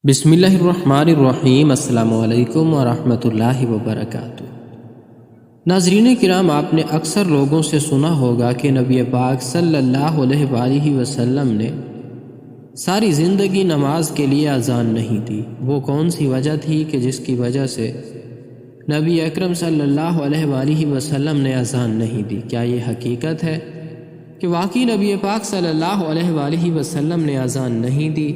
بسم اللہ الرحمن الرحیم۔ السلام علیکم ورحمۃ اللہ وبرکاتہ۔ ناظرین کرام، آپ نے اکثر لوگوں سے سنا ہوگا کہ نبی پاک صلی اللہ علیہ وآلہ وسلم نے ساری زندگی نماز کے لیے اذان نہیں دی۔ وہ کون سی وجہ تھی کہ جس کی وجہ سے نبی اکرم صلی اللہ علیہ وآلہ وسلم نے اذان نہیں دی؟ کیا یہ حقیقت ہے کہ واقعی نبی پاک صلی اللہ علیہ وآلہ وسلم نے اذان نہیں دی؟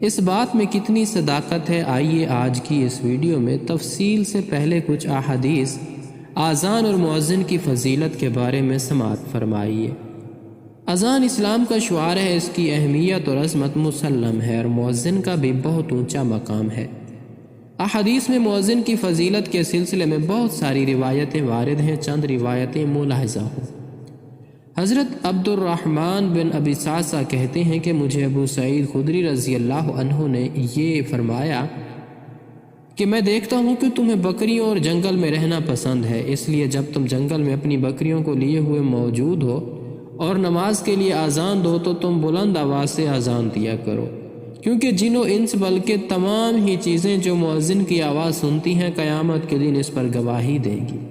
اس بات میں کتنی صداقت ہے؟ آئیے آج کی اس ویڈیو میں تفصیل سے پہلے کچھ احادیث اذان اور مؤذن کی فضیلت کے بارے میں سماعت فرمائیے۔ اذان اسلام کا شعار ہے، اس کی اہمیت اور عظمت مسلم ہے، اور مؤذن کا بھی بہت اونچا مقام ہے۔ احادیث میں مؤذن کی فضیلت کے سلسلے میں بہت ساری روایتیں وارد ہیں، چند روایتیں ملاحظہ ہوں۔ حضرت عبد الرحمن بن ابی سعصہ کہتے ہیں کہ مجھے ابو سعید خدری رضی اللہ عنہ نے یہ فرمایا کہ میں دیکھتا ہوں کہ تمہیں بکریوں اور جنگل میں رہنا پسند ہے، اس لیے جب تم جنگل میں اپنی بکریوں کو لیے ہوئے موجود ہو اور نماز کے لیے اذان دو تو تم بلند آواز سے اذان دیا کرو، کیونکہ جن و انس بلکہ تمام ہی چیزیں جو مؤذن کی آواز سنتی ہیں قیامت کے دن اس پر گواہی دے گی۔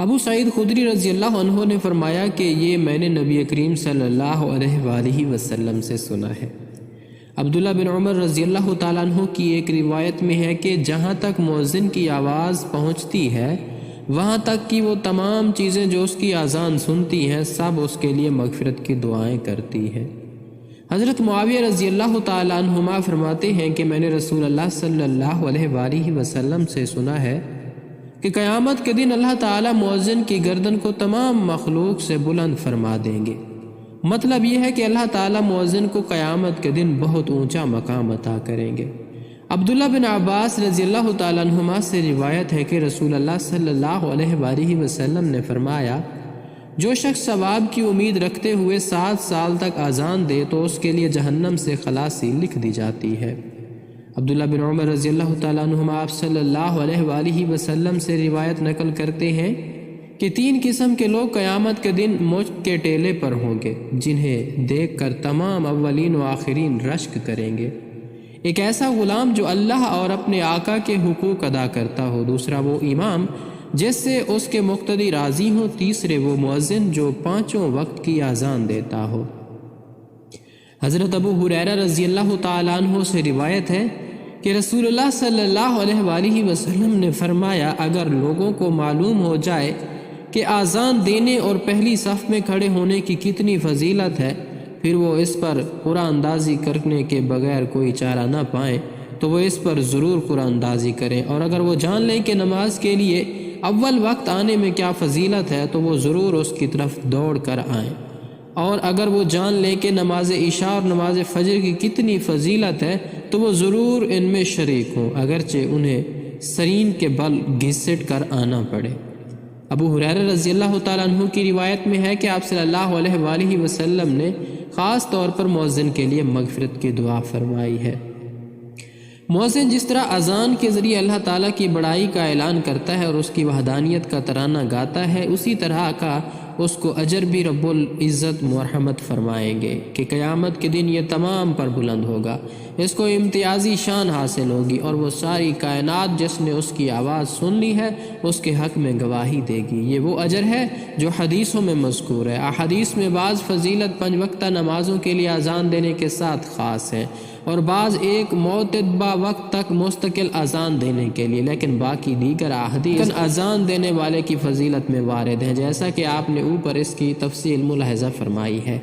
ابو سعید خدری رضی اللہ عنہ نے فرمایا کہ یہ میں نے نبی کریم صلی اللہ علیہ وآلہ وسلم سے سنا ہے۔ عبداللہ بن عمر رضی اللہ تعالیٰ عنہ کی ایک روایت میں ہے کہ جہاں تک مؤذن کی آواز پہنچتی ہے وہاں تک کہ وہ تمام چیزیں جو اس کی اذان سنتی ہیں سب اس کے لیے مغفرت کی دعائیں کرتی ہیں۔ حضرت معاویہ رضی اللہ تعالیٰ عنہما فرماتے ہیں کہ میں نے رسول اللہ صلی اللہ علیہ وآلہ وسلم سے سنا ہے کہ قیامت کے دن اللہ تعالیٰ مؤذن کی گردن کو تمام مخلوق سے بلند فرما دیں گے۔ مطلب یہ ہے کہ اللہ تعالیٰ مؤذن کو قیامت کے دن بہت اونچا مقام عطا کریں گے۔ عبداللہ بن عباس رضی اللہ تعالیٰ عنہما سے روایت ہے کہ رسول اللہ صلی اللہ علیہ وآلہ وسلم نے فرمایا، جو شخص ثواب کی امید رکھتے ہوئے 7 سال تک اذان دے تو اس کے لیے جہنم سے خلاصی لکھ دی جاتی ہے۔ عبداللہ بن عمر رضی اللہ تعالیٰ عنہما آپ صلی اللہ علیہ وآلہ وسلم سے روایت نقل کرتے ہیں کہ 3 قسم کے لوگ قیامت کے دن مجھ کے ٹیلے پر ہوں گے، جنہیں دیکھ کر تمام اولین و آخرین رشک کریں گے۔ ایک ایسا غلام جو اللہ اور اپنے آقا کے حقوق ادا کرتا ہو، دوسرا وہ امام جس سے اس کے مقتدی راضی ہوں، تیسرے وہ مؤذن جو 5 وقت کی اذان دیتا ہو۔ حضرت ابو ہریرہ رضی اللہ تعالیٰ عنہ سے روایت ہے کہ رسول اللہ صلی اللہ علیہ وآلہ وسلم نے فرمایا، اگر لوگوں کو معلوم ہو جائے کہ اذان دینے اور پہلی صف میں کھڑے ہونے کی کتنی فضیلت ہے، پھر وہ اس پر قرآن اندازی کرنے کے بغیر کوئی چارہ نہ پائیں تو وہ اس پر ضرور قرآن اندازی کریں، اور اگر وہ جان لیں کہ نماز کے لیے اول وقت آنے میں کیا فضیلت ہے تو وہ ضرور اس کی طرف دوڑ کر آئیں، اور اگر وہ جان لیں کہ نماز عشاء اور نماز فجر کی کتنی فضیلت ہے تو وہ ضرور ان میں شریک ہوں، اگرچہ انہیں سرین کے بل گھسٹ کر آنا پڑے۔ ابو ہریرہ رضی اللہ تعالیٰ عنہ کی روایت میں ہے کہ آپ صلی اللہ علیہ وآلہ وسلم نے خاص طور پر مؤذن کے لیے مغفرت کی دعا فرمائی ہے۔ مؤذن جس طرح اذان کے ذریعے اللہ تعالیٰ کی بڑائی کا اعلان کرتا ہے اور اس کی وحدانیت کا ترانہ گاتا ہے، اسی طرح کا اس کو اجر بھی رب العزت مرحمت فرمائیں گے کہ قیامت کے دن یہ تمام پر بلند ہوگا، اس کو امتیازی شان حاصل ہوگی، اور وہ ساری کائنات جس نے اس کی آواز سن لی ہے اس کے حق میں گواہی دے گی۔ یہ وہ اجر ہے جو حدیثوں میں مذکور ہے۔ احادیث میں بعض فضیلت 5 وقتہ نمازوں کے لیے اذان دینے کے ساتھ خاص ہے، اور بعض ایک معتدبہ وقت تک مستقل اذان دینے کے لیے، لیکن باقی دیگر احادیث اذان دینے والے کی فضیلت میں وارد ہیں، جیسا کہ آپ نے اوپر اس کی تفصیل ملاحظہ فرمائی ہے۔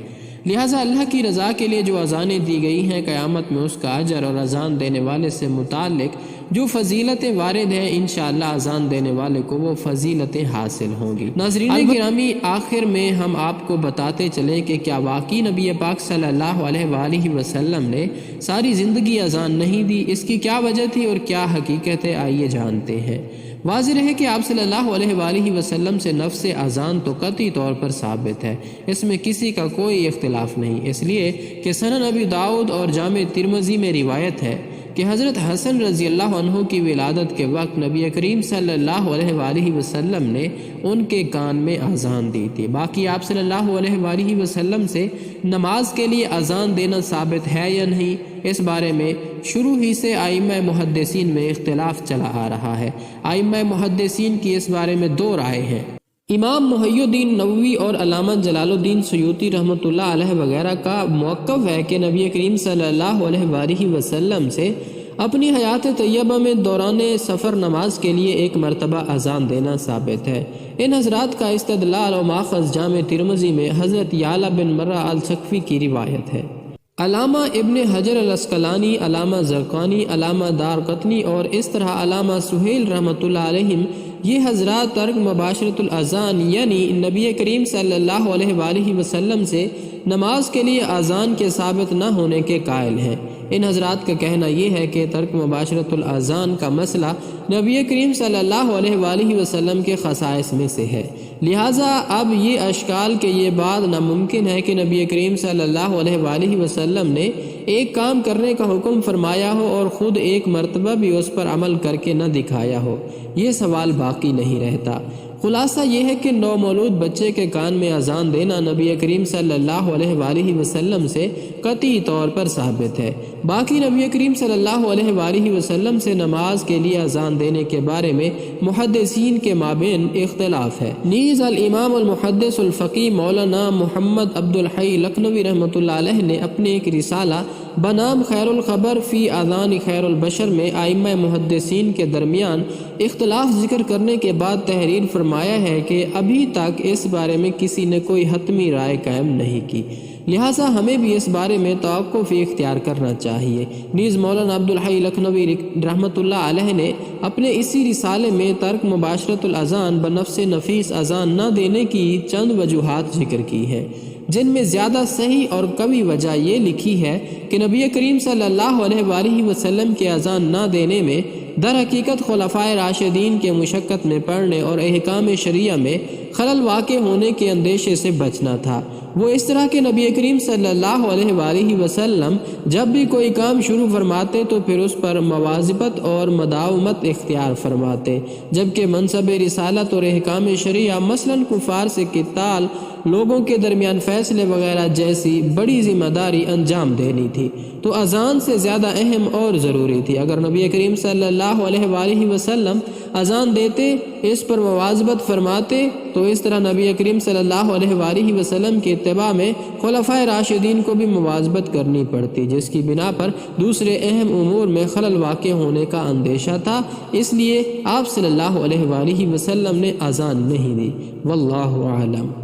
لہٰذا اللہ کی رضا کے لیے جو اذانیں دی گئی ہیں، قیامت میں اس کا اجر اور اذان دینے والے سے متعلق جو فضیلتیں وارد ہیں، انشاءاللہ اذان دینے والے کو وہ فضیلتیں حاصل ہوں گی۔ ناظرین گرامی، آخر میں ہم آپ کو بتاتے چلیں کہ کیا واقعی نبی پاک صلی اللہ علیہ وآلہ وسلم نے ساری زندگی اذان نہیں دی؟ اس کی کیا وجہ تھی اور کیا حقیقت ہے، آئیے جانتے ہیں۔ واضح ہے کہ آپ صلی اللہ علیہ وآلہ وسلم سے نفس اذان تو قطعی طور پر ثابت ہے، اس میں کسی کا کوئی اختلاف نہیں، اس لیے کہ سنن ابی داؤد اور جامع ترمذی میں روایت ہے کہ حضرت حسن رضی اللہ عنہ کی ولادت کے وقت نبی کریم صلی اللہ علیہ وآلہ وسلم نے ان کے کان میں اذان دی تھی۔ باقی آپ صلی اللہ علیہ وآلہ وسلم سے نماز کے لیے اذان دینا ثابت ہے یا نہیں، اس بارے میں شروع ہی سے ائمہ محدثین میں اختلاف چلا آ رہا ہے۔ ائمہ محدثین کی اس بارے میں دو رائے ہیں۔ امام محی الدین نووی اور علامہ جلال الدین سیوطی رحمۃ اللہ علیہ وغیرہ کا موقف ہے کہ نبی کریم صلی اللہ علیہ وآلہ وسلم سے اپنی حیات طیبہ میں دوران سفر نماز کے لیے ایک مرتبہ اذان دینا ثابت ہے۔ ان حضرات کا استدلال و ماخذ جامع ترمذی میں حضرت یعلا بن مرہ الثقفی کی روایت ہے۔ علامہ ابن حجر الاسقلانی، علامہ زرقانی، علامہ دارقطنی اور اس طرح علامہ سہیل رحمۃ اللہ علیہم یہ حضرات ترک مباشرت الاذان یعنی نبی کریم صلی اللہ علیہ وآلہ وسلم سے نماز کے لیے اذان کے ثابت نہ ہونے کے قائل ہیں۔ ان حضرات کا کہنا یہ ہے کہ ترک مباشرت الاذان کا مسئلہ نبی کریم صلی اللہ علیہ وآلہ وسلم کے خصائص میں سے ہے، لہٰذا اب یہ اشکال کہ یہ بات ناممکن ہے کہ نبی کریم صلی اللہ علیہ وآلہ وسلم نے ایک کام کرنے کا حکم فرمایا ہو اور خود ایک مرتبہ بھی اس پر عمل کر کے نہ دکھایا ہو، یہ سوال باقی نہیں رہتا۔ خلاصہ یہ ہے کہ نومولود بچے کے کان میں اذان دینا نبی کریم صلی اللہ علیہ وآلہ وسلم سے قطعی طور پر ثابت ہے۔ باقی نبی کریم صلی اللہ علیہ وآلہ وسلم سے نماز کے لیے اذان دینے کے بارے میں محدثین کے مابین اختلاف ہے۔ نیز الامام المحدث الفقی مولانا محمد عبد الحی لکھنوی رحمۃ اللہ علیہ نے اپنے ایک رسالہ بنام خیر الخبر فی اذان خیر البشر میں ائمہ محدثین کے درمیان اختلاف ذکر کرنے کے بعد تحریر فرمایا ہے کہ ابھی تک اس بارے میں کسی نے کوئی حتمی رائے قائم نہیں کی، لہٰذا ہمیں بھی اس بارے میں توقف اختیار کرنا چاہیے۔ نیز مولانا عبد الحی لکھنوی رحمۃ اللہ علیہ نے اپنے اسی رسالے میں ترک مباشرت الاذان بنفس نفیس اذان نہ دینے کی چند وجوہات ذکر کی ہیں، جن میں زیادہ صحیح اور قوی وجہ یہ لکھی ہے کہ نبی کریم صلی اللہ علیہ وآلہ وسلم کے اذان نہ دینے میں در حقیقت خلفائے راشدین کے مشقت میں پڑنے اور احکام شریعہ میں خلل واقع ہونے کے اندیشے سے بچنا تھا۔ وہ اس طرح کے نبی کریم صلی اللہ علیہ وآلہ وسلم جب بھی کوئی کام شروع فرماتے تو پھر اس پر مواظبت اور مداومت اختیار فرماتے، جبکہ منصب رسالت اور احکام شریعہ مثلاً کفار سے قتال، لوگوں کے درمیان فیصلے وغیرہ جیسی بڑی ذمہ داری انجام دینی تھی، تو اذان سے زیادہ اہم اور ضروری تھی۔ اگر نبی کریم صلی اللہ علیہ وآلہ وسلم اذان دیتے، اس پر مواظبت فرماتے، تو اس طرح نبی کریم صلی اللہ علیہ وآلہ وسلم کے اتباع میں خلفائے راشدین کو بھی مواظبت کرنی پڑتی، جس کی بنا پر دوسرے اہم امور میں خلل واقع ہونے کا اندیشہ تھا، اس لیے آپ صلی اللہ علیہ وآلہ وسلم نے اذان نہیں دی۔ واللہ اعلم۔